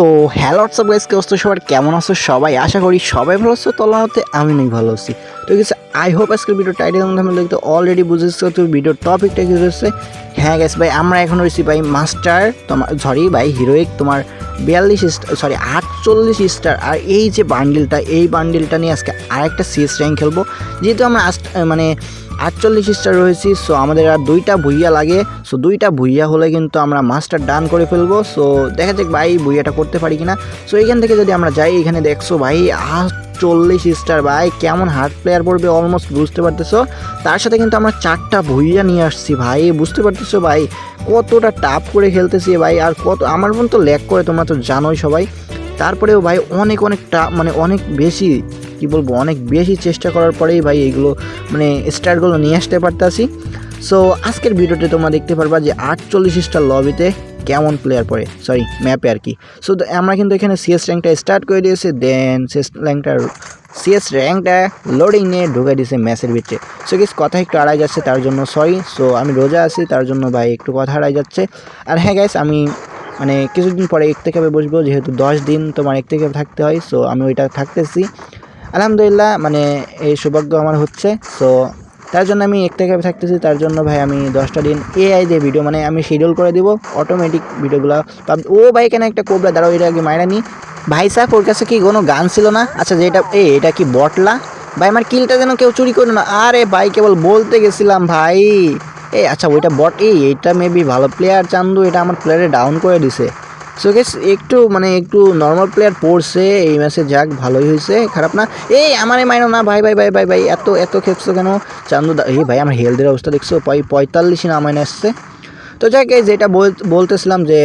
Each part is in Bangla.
তো হ্যালো হোয়াটসঅ্যাপ গাইস, কে অবস্থা সবার, কেমন আছো সবাই? আশা করি সবাই ভালো আছো। তলাতে আমি নেই ভালো আছি। তো গেছে আই হোপ আজকের ভিডিও টাইটেল মধ্যে দেখতে অলরেডি বুঝেছো তো ভিডিওর টপিকটা কি হচ্ছে। হ্যাঁ গাইস ভাই, আমরা এখন রয়েছি ভাই মাস্টার তোমার ভাই হিরোইক তোমার 48 স্টার। আর এই যে বান্ডিলটা নিয়ে আজকে আরেকটা সিএস র্যাঙ্ক খেলবো। যেহেতু আমরা মানে 48 স্টার রয়েছি, সো আমাদের আর দুইটা ভুইয়া লাগে। সো দুইটা ভুইয়া হলে কিন্তু আমরা মাস্টার ডান করে ফেলবো। সো দেখা যাক ভাই ভুইয়াটা করতে পারি কিনা। সো এইখান থেকে যদি আমরা যাই, এখানে দেখছো ভাই 48 স্টার ভাই, কেমন হার্ড প্লেয়ার পড়বে অলমোস্ট বুঝতে পারতেছো। তার সাথে কিন্তু আমরা 4টা ভুইয়া নিয়ে আসছি ভাই, বুঝতে পারতেছো ভাই কতটা টাফ করে খেলতেছি ভাই। আর কত আমার মন তো ল্যাগ করে, তোমরা তো জানোই সবাই। তারপরেও ভাই অনেক মানে অনেক বেশি কি বলবো, অনেক বেশি চেষ্টা করার পরেই ভাই এইগুলো মানে স্টারগুলো নিয়ে আসতে পারতাছি। সো আজকের ভিডিওতে তোমরা দেখতে পারবা যে 48 স্টার লবিতে কেমন প্লেয়ার পড়ে, সরি ম্যাপে আর কি। সো আমরা কিন্তু এখানে সিএস র্যাঙ্কটা স্টার্ট করে দিয়েছি, দেন সিএস র্যাঙ্কটা লোডিং নিয়ে ঢুকে দিয়েছে ম্যাচের ভিতরে। সো কিছু কথা একটু আড়াই যাচ্ছে, তার জন্য সরি। সো আমি রোজা আছি, তার জন্য ভাই একটু কথা আড়াই যাচ্ছে। আর হ্যাঁ গাইস, আমি মানে কিছুদিন পরে একতেকাবে বসবো, যেহেতু 10 দিন তোমার একতেকাবে থাকতে হয়। সো আমি ওইটা থাকতেছি আলহামদুলিল্লাহ, মানে এই সৌভাগ্য আমার হচ্ছে। সো তার জন্য আমি একতেকাবে থাকতেছি, তার জন্য ভাই আমি 10টা দিন এআই দিয়ে ভিডিও মানে আমি শিডিউল করে দিব অটোমেটিক ভিডিওগুলো। ও ভাই কেন একটা কোবরা দাঁড়াও, এটা আগে মাইরা নি ভাই সাহেব। ওর কাছে কি কোনো গান ছিল না? আচ্ছা যেটা এটা কি বটলা ভাই? আমার কিলটা যেন কেউ চুরি করলো না। আরে ভাই কেবল বলতে গেছিলাম ভাই। আচ্ছা ওইটা বট, এইটা মেবি ভালো প্লেয়ার চান্দু, এটা আমার প্লেয়ারে ডাউন করে দিছে। সো গেস একটু মানে একটু নর্মাল প্লেয়ার পড়ছে এই ম্যাচে, যাক ভালোই হয়েছে, খারাপ না। আমারে মাইনো না ভাই ভাই ভাই ভাই ভাই, এত খেপছো কেন চান্দু? ভাই আমার হেলথের অবস্থা দেখছো, 45 না মাইনে আসছে। তো যাক যেটা বলতেছিলাম যে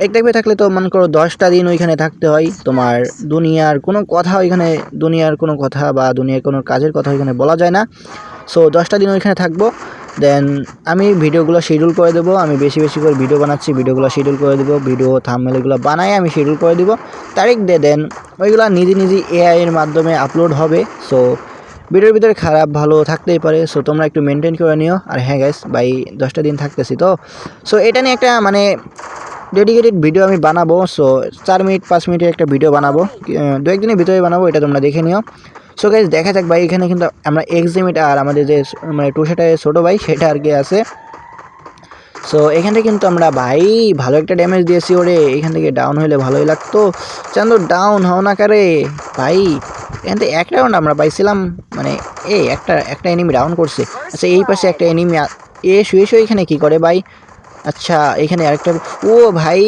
একটা থাকলে তো মনে করো 10টা দিন ওইখানে থাকতে হয়। তোমার দুনিয়ার কোনো কথা ওইখানে, দুনিয়ার কোনো কথা বা দুনিয়ার কোনো কাজের কথা ওইখানে বলা যায় না। সো 10টা দিন ওইখানে থাকবো, দেন আমি ভিডিওগুলো শিডিউল করে দেবো। আমি বেশি বেশি করে ভিডিও বানাচ্ছি, ভিডিওগুলো শিডিউল করে দেবো, ভিডিও থাম্বনেল এগুলো বানাই আমি শিডিউল করে দেবো, তারিখ দিয়ে দেন ওইগুলো নিজে এআই এর মাধ্যমে আপলোড হবে। সো ভিডিওর ভিতরে খারাপ ভালো থাকতেই পারে, সো তোমরা একটু মেনটেন করে নিও। আর হ্যাঁ গাইস ভাই 10টা দিন থাকতেছি তো, সো এটা নিয়ে একটা মানে ডেডিকেটেড ভিডিও আমি বানাবো। সো 4 মিনিট 5 মিনিটের একটা ভিডিও বানাবো, 2-1 দিনের ভিতরে বানাবো, এটা তোমরা দেখে নিও। সো গাইস দেখা যাক ভাই, এখানে কিন্তু আমরা এক্সিমিট আর আমাদের যে মানে টুসাটায় ছোটো ভাই সেটা আর কি আছে। সো এখান থেকে কিন্তু আমরা ভাই ভালো একটা ড্যামেজ দিয়েছি ওরে, এখান থেকে ডাউন হলে ভালোই লাগতো। চান্দু ডাউন হও না কারে ভাই, এখান থেকে একটা রাউন্ড আমরা পাইছিলাম, মানে একটা এনিমি ডাউন করছে। আচ্ছা এই পাশে একটা এনিমি শুয়ে এখানে কি করে ভাই? আচ্ছা এখানে আরেকটা, ও ভাই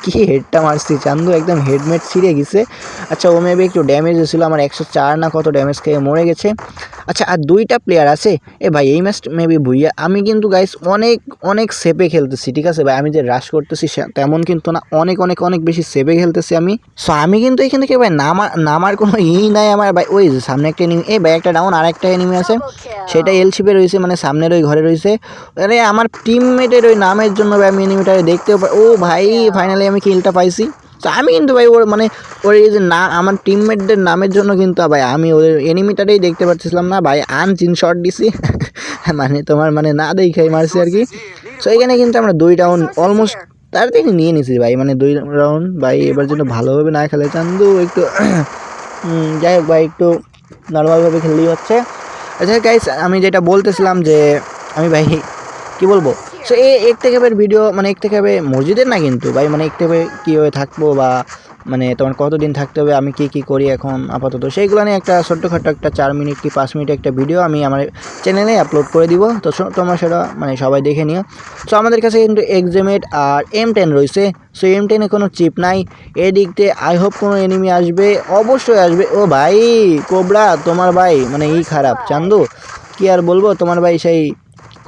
কি হেডটা মারছি চান্দু, একদম হেডমেট ছিঁড়ে গেছে। আচ্ছা ও মেবি একটু ড্যামেজ হয়েছিল, আমার 104 না কত ড্যামেজ খেয়ে মরে গেছে। আচ্ছা আর 2টা প্লেয়ার আছে ভাই, এই ম্যাচ মেবি ভুইয়া। আমি কিন্তু গাইস অনেক সেপে খেলতেছি, ঠিক আছে ভাই, আমি যে রাশ করতেছি তেমন কিন্তু না, অনেক বেশি সেপে খেলতেছি আমি। সো আমি কিন্তু এখান থেকে ভাই নামার কোনো নাই আমার ভাই। ওই যে সামনে একটা এনিমি, ভাই একটা ডাউন, আর একটা এনিমি আছে, সেটা এলশিপে রয়েছে, মানে সামনের ওই ঘরে রয়েছে। আরে আমার টিমমেটের ওই নামের জন্য ভাই আমি এনিমিটারে দেখতেও পাই। ও ভাই ফাইনালি আমি কিলটা পাইছি। তো আমি কিন্তু ভাই ওর মানে ওর এই যে আমার টিমমেটদের নামের জন্য কিন্তু ভাই আমি ওদের এনিমিটারেই দেখতে পাচ্ছিলাম না ভাই, আনচিন শট দিছি মানে তোমার মানে না দেখাই মারছি আর কি। সো এখানে কিন্তু আমরা 2 রাউন্ড অলমোস্ট তার থেকে নিয়ে নিছি ভাই, মানে 2 রাউন্ড ভাই। এবার জন্য ভালোভাবে না খেলে চান্দু একটু যাই হোক ভাই, একটু নর্মালভাবে খেললেই হচ্ছে। আচ্ছা গাইস আমি যেটা বলতেছিলাম যে আমি ভাই কি বলবো, সো একতেকাবের ভিডিও মানে একতেকাবে মসজিদের না কিন্তু ভাই, মানে একতেকাবে কীভাবে থাকবো বা মানে তোমার কতদিন থাকতে হবে, আমি কি করি এখন আপাতত, সেইগুলো নিয়ে একটা ছোট্টখাটো একটা 4 মিনিট কি 5 মিনিট একটা ভিডিও আমি আমার চ্যানেলে আপলোড করে দিব। তো তোমরা সেটা মানে সবাই দেখে নিও। সো আমাদের কাছে কিন্তু এক্সিমেট আর M10 রয়েছে। সো M10-এ কোনো চিপ নাই। এদিক দিয়ে আই হোপ কোনো এনিমি আসবে, অবশ্যই আসবে। ও ভাই কোবরা তোমার ভাই মানে খারাপ চান্দু, কি আর বলবো, তোমার ভাই সেই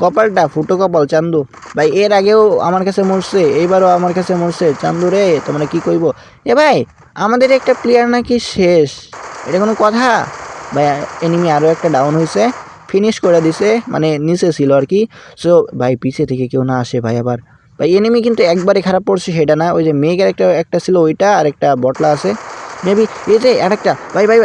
কপালটা ফুটো কপাল চান্দু ভাই। এর আগেও আমার কাছে মরছে, এইবারও আমার কাছে মরছে চান্দু রে, তোমরা কি কইবো? ভাই আমাদের একটা প্লেয়ার নাকি শেষ, এটা কোনো কথা ভাই? এনিমি আরও একটা ডাউন হয়েছে, ফিনিশ করে দিছে, মানে নিচে ছিল আর কি। সো ভাই পিছে থেকে কেউ না আসে ভাই। আবার ভাই এনিমি কিন্তু একবারে খারাপ পড়ছে সেটা না, ওই যে মেঘের একটা ছিল ওইটা, আর একটা বটলা আছে মেবি। যে আরেকটা ভাই ভাই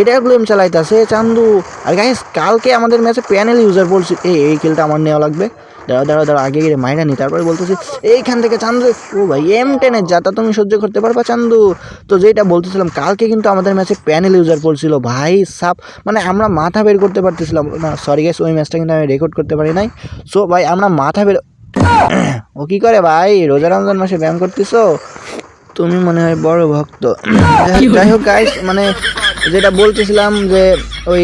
এটা গ্লেম চালাইতেছে চান্দু। আর গাইস কালকে আমাদের ম্যাচে প্যানেল ইউজার বলছে এই কিলটা আমার নেওয়া লাগবে। দাঁড়াও আগে গিয়ে মাইরা নি, তারপরে বলতেছি এইখান থেকে চান্দু, ও ভাই M10-এর যাতা তুমি সহ্য করতে পারবা চান্দু? তো যেটা বলতেছিলাম, কালকে কিন্তু আমাদের ম্যাচে প্যানেল ইউজার পড়ছিল ভাই সাপ, মানে আমরা মাথা বের করতে পারতেছিলাম না। সরি গাইস, ওই ম্যাচটা কিন্তু আমি রেকর্ড করতে পারি নাই। সো ভাই আমরা মাথা বের ও কি করে ভাই, রোজা রমজান মাসে ব্যায়াম করতেছো তুমি, মনে হয় বড় ভক্ত। যাই হোক গাইস, মানে যেটা বলতেছিলাম যে ওই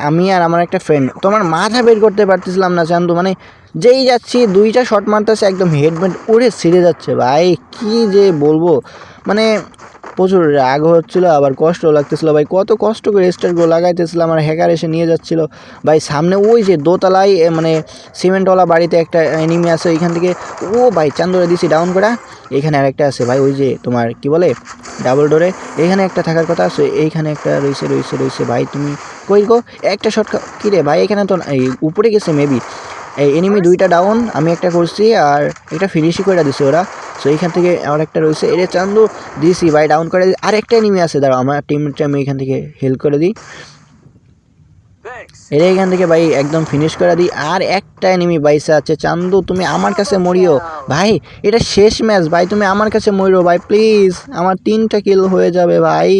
আমি আর আমার একটা ফ্রেন্ড তোমার মাথা বের করতে পারতেছিলাম না চান্দু, মানে যেই যাচ্ছি 2টা শট মারতেছে, একদম হেডব্যান্ড উড়ে ছিঁড়ে যাচ্ছে ভাই, কি যে বলবো, মানে প্রচুর রাগ হচ্ছিলো, আবার কষ্ট লাগতেছিল ভাই, কত কষ্ট করে স্টারগুলো লাগাইতেছিলাম, আর হ্যাকার এসে নিয়ে যাচ্ছিল ভাই। সামনে ওই যে দোতলায় মানে সিমেন্টওয়ালা বাড়িতে একটা এনিমি আছে, ওইখান থেকে ও ভাই চান্দুরে দিছি ডাউন করা। এখানে আরেকটা আছে ভাই, ওই যে তোমার কি বলে ডাবল ডোরে, এখানে একটা থাকার কথা আছে, এইখানে একটা রয়েছে ভাই। তুমি কই গো, একটা শট কী রে ভাই, এখানে তো এই উপরে গেছে মেবি। এই এনিমি 2টা ডাউন, আমি একটা করছি আর একটা ফিনিশই করে দিছে ওরা। সো এইখান থেকে আমার একটা রয়েছে, এরে চান্দু দিছি ভাই ডাউন করে দিই। আর একটা এনিমি আছে, দাঁড়াও আমার টিমটা আমি এখান থেকে হেল্প করে দিই, এর এখান থেকে ভাই একদম ফিনিশ করে দিই। আর একটা এনিমি বাইসে আছে, চান্দু তুমি আমার কাছে মরিও ভাই, এটা শেষ ম্যাচ ভাই, তুমি আমার কাছে মরিও ভাই প্লিজ, আমার 3টা কিল হয়ে যাবে ভাই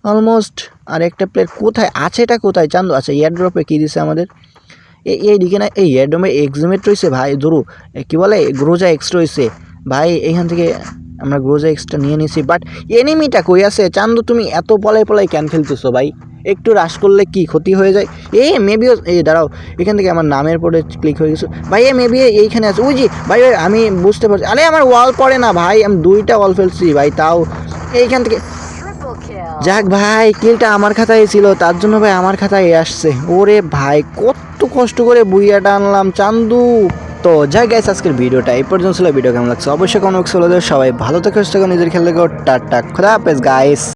অলমোস্ট। আর একটা প্লেয়ার কোথায় আছে, এটা কোথায় চান্দু? আচ্ছা এয়ারড্রপে কী দিছে আমাদের, এইদিকে না, এই এয়ারড্রপে এক্সিমেট রয়েছে ভাই, ধরু কী বলে গ্রোজা এক্স রয়েছে ভাই, এইখান থেকে আমরা গ্রোজা এক্সটা নিয়ে নিছি। বাট এনিমিটা কই আছে চান্দু, তুমি এত পলাই ক্যান ফেলতেছো ভাই, একটু রাশ করলে কি ক্ষতি হয়ে যায়। মেবিও দাঁড়াও, এখান থেকে আমার নামের পরে ক্লিক হয়ে গেছে ভাই, মেবি এইখানে আছে, ওই যে ভাই আমি বুঝতে পারছি, আরে আমার ওয়াল পড়ে না ভাই, আমি 2টা ওয়াল ফেলছি ভাই, তাও এইখান থেকে যাক ভাই, কিলটা আমার খাতায় ছিল, তার জন্য ভাই আমার খাতায় আসছে। ওরে ভাই কত কষ্ট করে বুইয়াটা আনলাম চান্দু। তো যাই গাইস, আজকের ভিডিওটা এই পর্যন্ত ছিল। ভিডিও কেমন লাগছে অবশ্যই কমেন্ট বক্সে বলে দেবে। সবাই ভালো থেকে সুস্থ থাকো, নিজের খেয়াল রেখো, টাটা, খোদা হাফেজ গাইস।